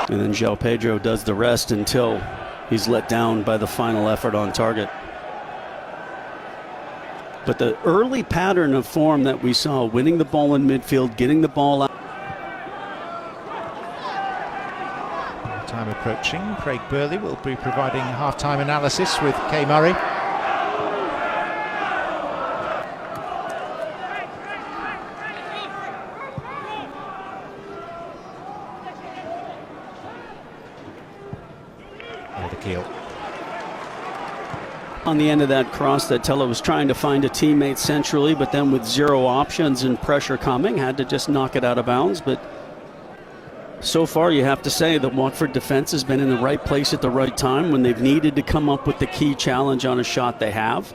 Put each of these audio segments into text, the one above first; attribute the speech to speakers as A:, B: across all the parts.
A: And then João Pedro does the rest until he's let down by the final effort on target. But the early pattern of form that we saw, winning the ball in midfield, getting the ball out.
B: Time approaching. Craig Burley will be providing half-time analysis with Kay Murray. Keel.
A: On the end of that cross, that Tella was trying to find a teammate centrally, but then with zero options and pressure coming, had to just knock it out of bounds. But so far, you have to say the Watford defense has been in the right place at the right time when they've needed to come up with the key challenge on a shot they have.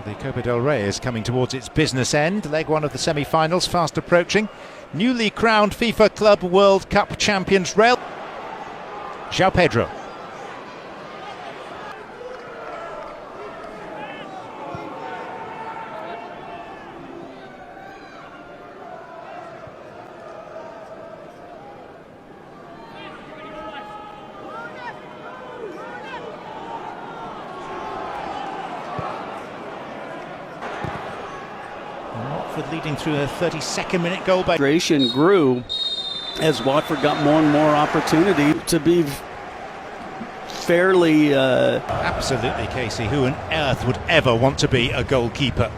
B: The Copa del Rey is coming towards its business end. Leg one of the semi-finals fast approaching. Newly crowned FIFA Club World Cup champions Real. João Pedro. Watford leading through a 32nd minute goal by
A: grew as Watford got more and more opportunity to be fairly
B: absolutely, Casey. Who on earth would ever want to be a goalkeeper?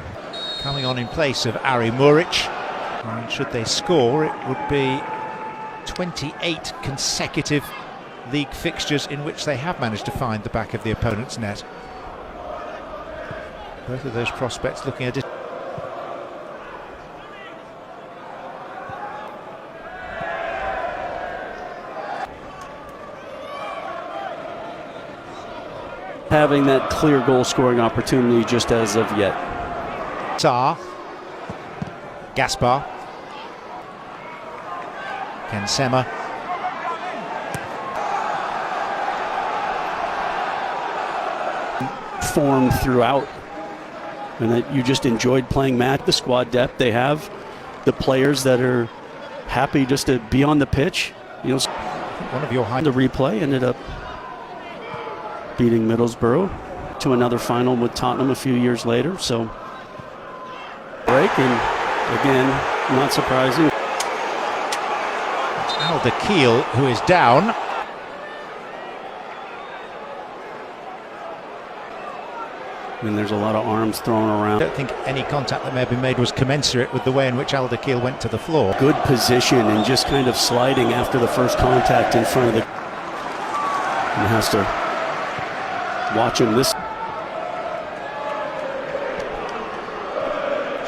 B: Coming on in place of Ari Muric, and should they score, it would be 28 consecutive league fixtures in which they have managed to find the back of the opponent's net. Both of those prospects looking at it.
A: Having that clear goal scoring opportunity just as of yet.
B: Sarr, Gaspar, Kensema,
A: form throughout, and that you just enjoyed playing match. The squad depth they have, the players that are happy just to be on the pitch. You know,
B: one of your
A: the replay ended up beating Middlesbrough to another final with Tottenham a few years later. So break, and again, not surprising.
B: It's Al-Dakhil who is down.
A: I mean, there's a lot of arms thrown around.
B: I don't think any contact that may have been made was commensurate with the way in which Al-Dakhil went to the floor.
A: Good position and just kind of sliding after the first contact in front of the... and has to watch him this.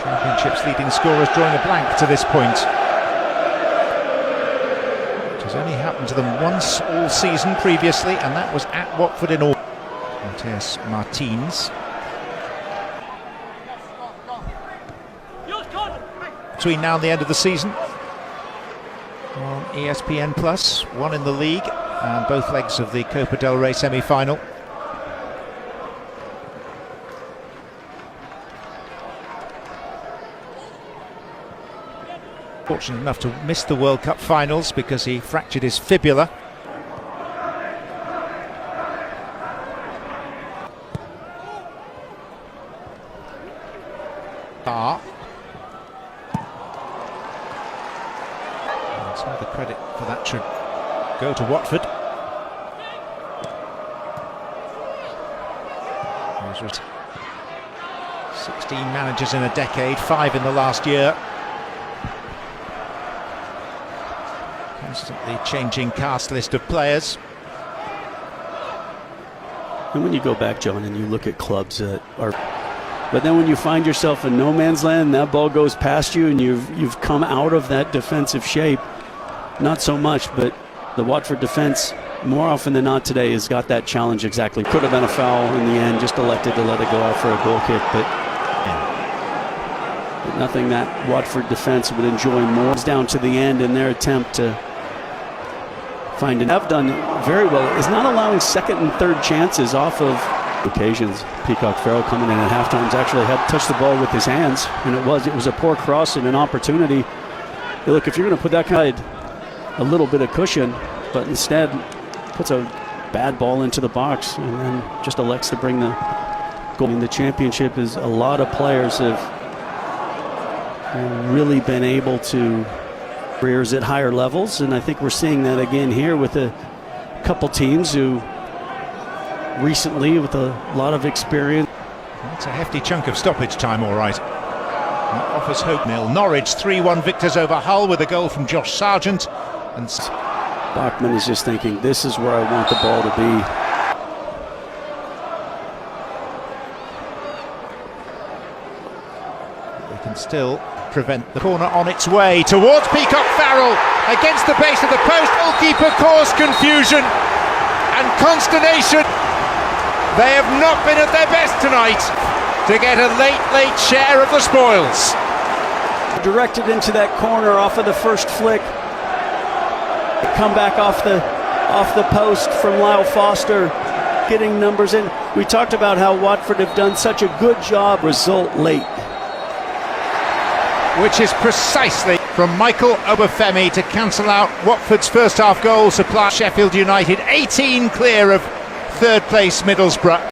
B: Championship's leading scorers drawing a blank to this point. It has only happened to them once all season previously, and that was at Watford in August. Matthias Martins. Between now and the end of the season, on ESPN Plus, one in the league, and both legs of the Copa del Rey semi-final. Fortunate enough to miss the World Cup finals because he fractured his fibula. Some of the credit for that should go to Watford. 16 managers in a decade, 5 in the last year. Constantly changing cast list of players.
A: And when you go back, John, and you look at clubs that are... But then when you find yourself in no man's land, that ball goes past you and you've come out of that defensive shape. Not so much, but the Watford defense, more often than not today, has got that challenge exactly. Could have been a foul in the end, just elected to let it go out for a goal kick, but nothing that Watford defense would enjoy more. It's down to the end in their attempt to find it. Have done very well is not allowing second and third chances off of occasions. Peacock Farrell coming in at halftime actually had touched the ball with his hands, and it was a poor cross and an opportunity. Look, if you're going to put that kind of a little bit of cushion, but instead puts a bad ball into the box and then just elects to bring the goal. In the championship is a lot of players have really been able to careers at higher levels, and I think we're seeing that again here with a couple teams who recently with a lot of experience.
B: That's a hefty chunk of stoppage time, all right. That offers hope. Norwich 3-1 victors over Hull with a goal from Josh Sargent. And
A: Bachmann is just thinking, this is where I want the ball to be.
B: They can still prevent the corner on its way towards Peacock Farrell against the base of the post. Goalkeeper caused confusion and consternation. They have not been at their best tonight to get a late share of the spoils.
A: Directed into that corner off of the first flick. Come back off the post from Lyle Foster, getting numbers in. We talked about how Watford have done such a good job. Result late,
B: which is precisely from Michael Obafemi to cancel out Watford's first half goal supply. Sheffield United 18 clear of third place Middlesbrough.